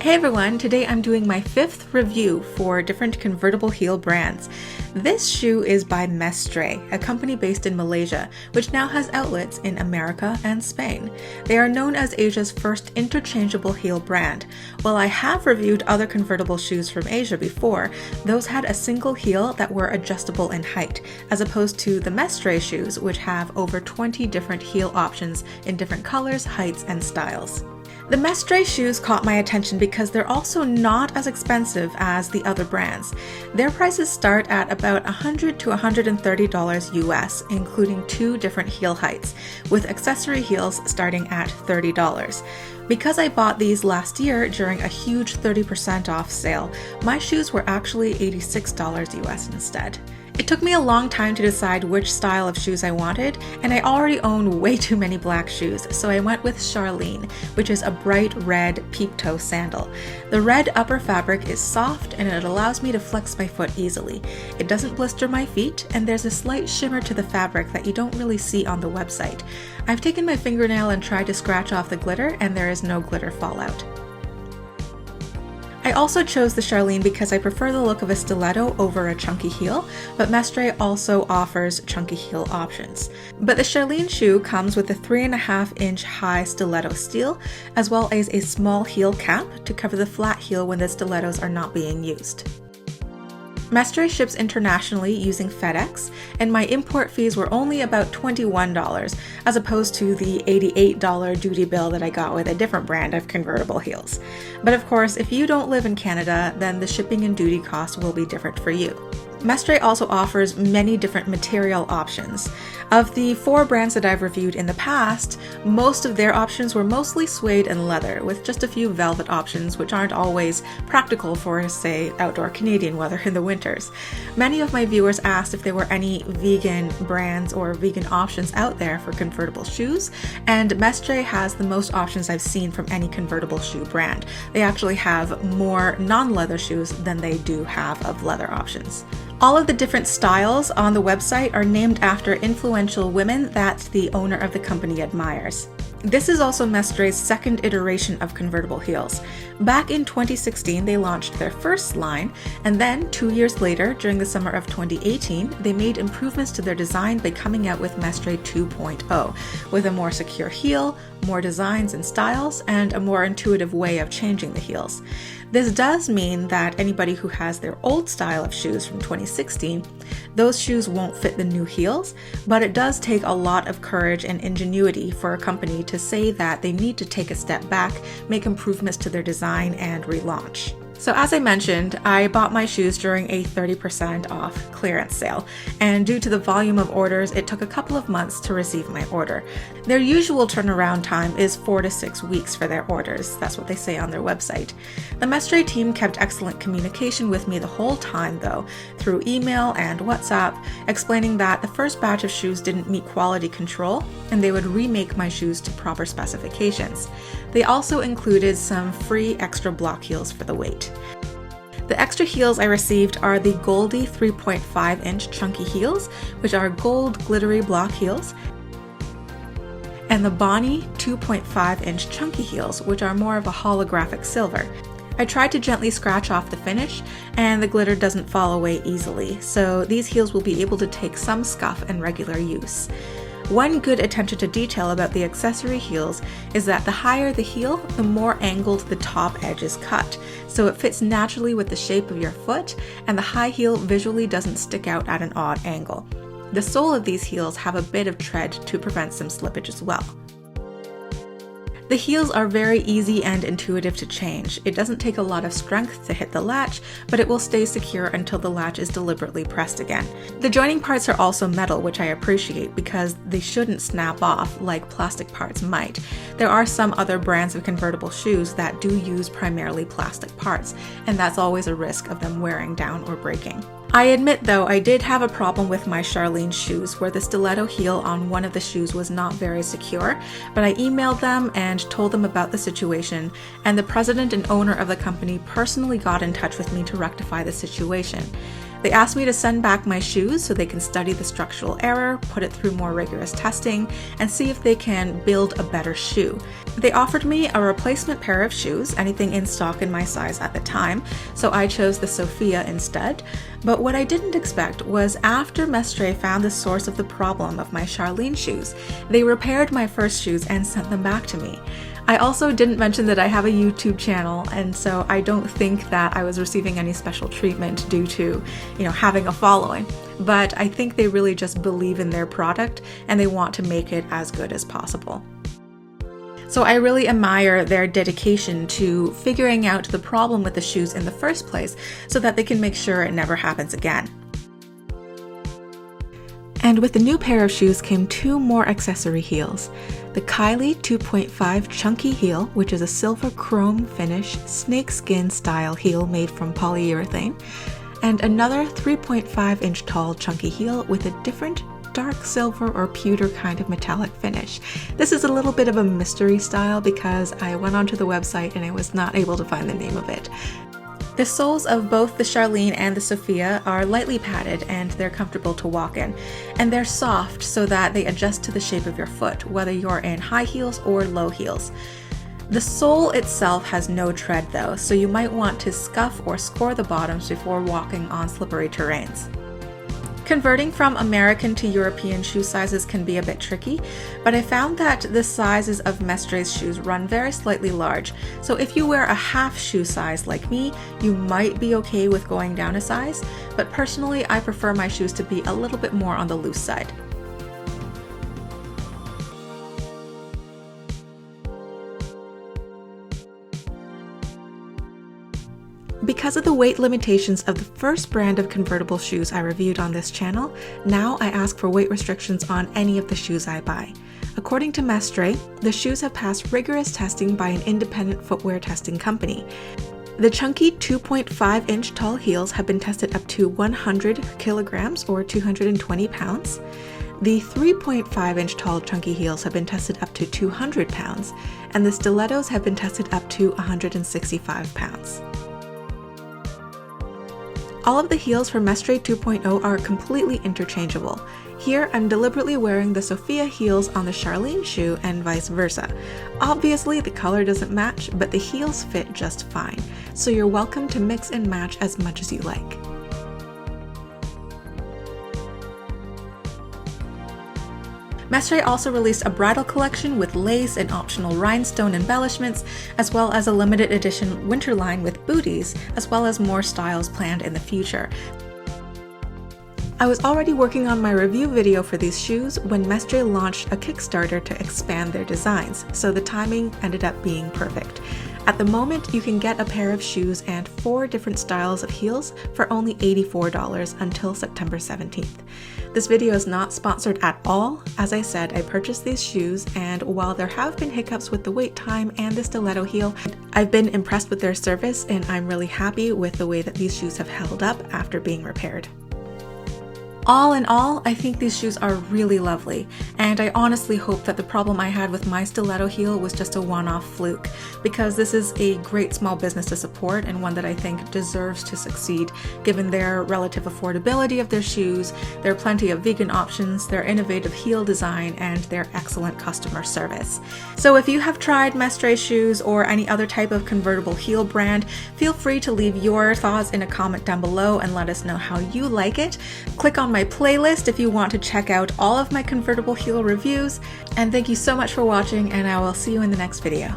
Hey everyone, today I'm doing my 5th review for different convertible heel brands. This shoe is by Mestrae, a company based in Malaysia, which now has outlets in America and Spain. They are known as Asia's first interchangeable heel brand. While I have reviewed other convertible shoes from Asia before, those had a single heel that were adjustable in height, as opposed to the Mestrae shoes, which have over 20 different heel options in different colors, heights, and styles. The Mestrae shoes caught my attention because they're also not as expensive as the other brands. Their prices start at about $100 to $130 US, including 2 different heel heights, with accessory heels starting at $30. Because I bought these last year during a huge 30% off sale, my shoes were actually $86 US instead. It took me a long time to decide which style of shoes I wanted, and I already own way too many black shoes, so I went with Charlene, which is a bright red peep-toe sandal. The red upper fabric is soft and it allows me to flex my foot easily. It doesn't blister my feet, and there's a slight shimmer to the fabric that you don't really see on the website. I've taken my fingernail and tried to scratch off the glitter, and there is no glitter fallout. I also chose the Charlene because I prefer the look of a stiletto over a chunky heel, but Mestrae also offers chunky heel options. But the Charlene shoe comes with a 3.5-inch high stiletto steel, as well as a small heel cap to cover the flat heel when the stilettos are not being used. Mestrae ships internationally using FedEx, and my import fees were only about $21, as opposed to the $88 duty bill that I got with a different brand of convertible heels. But of course, if you don't live in Canada, then the shipping and duty costs will be different for you. Mestrae also offers many different material options. Of the 4 brands that I've reviewed in the past, most of their options were mostly suede and leather, with just a few velvet options which aren't always practical for, say, outdoor Canadian weather in the winters. Many of my viewers asked if there were any vegan brands or vegan options out there for convertible shoes, and Mestrae has the most options I've seen from any convertible shoe brand. They actually have more non-leather shoes than they do have of leather options. All of the different styles on the website are named after influential women that the owner of the company admires. This is also Mestrae's second iteration of convertible heels. Back in 2016, they launched their first line, and then 2 years later, during the summer of 2018, they made improvements to their design by coming out with Mestrae 2.0, with a more secure heel, more designs and styles, and a more intuitive way of changing the heels. This does mean that anybody who has their old style of shoes from 2016, those shoes won't fit the new heels, but it does take a lot of courage and ingenuity for a company to say that they need to take a step back, make improvements to their design, and relaunch. So as I mentioned, I bought my shoes during a 30% off clearance sale, and due to the volume of orders, it took a couple of months to receive my order. Their usual turnaround time is 4 to 6 weeks for their orders. That's what they say on their website. The Mestrae team kept excellent communication with me the whole time though, through email and WhatsApp, explaining that the first batch of shoes didn't meet quality control, and they would remake my shoes to proper specifications. They also included some free extra block heels for the weight. The extra heels I received are the Goldie 3.5-inch chunky heels, which are gold glittery block heels, and the Bonnie 2.5-inch chunky heels, which are more of a holographic silver. I tried to gently scratch off the finish, and the glitter doesn't fall away easily, so these heels will be able to take some scuff in regular use. One good attention to detail about the accessory heels is that the higher the heel, the more angled the top edge is cut, so it fits naturally with the shape of your foot, and the high heel visually doesn't stick out at an odd angle. The sole of these heels have a bit of tread to prevent some slippage as well. The heels are very easy and intuitive to change. It doesn't take a lot of strength to hit the latch, but it will stay secure until the latch is deliberately pressed again. The joining parts are also metal, which I appreciate because they shouldn't snap off like plastic parts might. There are some other brands of convertible shoes that do use primarily plastic parts, and that's always a risk of them wearing down or breaking. I admit though, I did have a problem with my Charlene shoes where the stiletto heel on one of the shoes was not very secure, but I emailed them and told them about the situation, and the president and owner of the company personally got in touch with me to rectify the situation. They asked me to send back my shoes so they can study the structural error, put it through more rigorous testing, and see if they can build a better shoe. They offered me a replacement pair of shoes, anything in stock in my size at the time, so I chose the Sophia instead. But what I didn't expect was after Mestrae found the source of the problem of my Charlene shoes, they repaired my first shoes and sent them back to me. I also didn't mention that I have a YouTube channel, and so I don't think that I was receiving any special treatment due to, having a following. But I think they really just believe in their product and they want to make it as good as possible. So I really admire their dedication to figuring out the problem with the shoes in the first place so that they can make sure it never happens again. And with the new pair of shoes came 2 more accessory heels. The Kylie 2.5 chunky heel, which is a silver chrome finish snakeskin style heel made from polyurethane, and another 3.5 inch tall chunky heel with a different dark silver or pewter kind of metallic finish. This is a little bit of a mystery style because I went onto the website and I was not able to find the name of it. The soles of both the Charlene and the Sophia are lightly padded and they're comfortable to walk in. And they're soft so that they adjust to the shape of your foot, whether you're in high heels or low heels. The sole itself has no tread though, so you might want to scuff or score the bottoms before walking on slippery terrains. Converting from American to European shoe sizes can be a bit tricky, but I found that the sizes of Mestrae's shoes run very slightly large, so if you wear a half shoe size like me, you might be okay with going down a size, but personally I prefer my shoes to be a little bit more on the loose side. Because of the weight limitations of the first brand of convertible shoes I reviewed on this channel, now I ask for weight restrictions on any of the shoes I buy. According to Mestrae, the shoes have passed rigorous testing by an independent footwear testing company. The chunky 2.5 inch tall heels have been tested up to 100 kilograms or 220 pounds. The 3.5 inch tall chunky heels have been tested up to 200 pounds, and the stilettos have been tested up to 165 pounds. All of the heels for Mestrae 2.0 are completely interchangeable. Here, I'm deliberately wearing the Sophia heels on the Charlene shoe and vice versa. Obviously, the color doesn't match, but the heels fit just fine, so you're welcome to mix and match as much as you like. Mestrae also released a bridal collection with lace and optional rhinestone embellishments, as well as a limited edition winter line with booties, as well as more styles planned in the future. I was already working on my review video for these shoes when Mestrae launched a Kickstarter to expand their designs, so the timing ended up being perfect. At the moment, you can get a pair of shoes and 4 different styles of heels for only $84 until September 17th. This video is not sponsored at all. As I said, I purchased these shoes, and while there have been hiccups with the wait time and the stiletto heel, I've been impressed with their service and I'm really happy with the way that these shoes have held up after being repaired. All in all, I think these shoes are really lovely, and I honestly hope that the problem I had with my stiletto heel was just a one-off fluke, because this is a great small business to support and one that I think deserves to succeed given their relative affordability of their shoes, their plenty of vegan options, their innovative heel design, and their excellent customer service. So if you have tried Mestrae shoes or any other type of convertible heel brand, feel free to leave your thoughts in a comment down below and let us know how you like it. Click on my playlist if you want to check out all of my convertible heel reviews, and thank you so much for watching, and I will see you in the next video.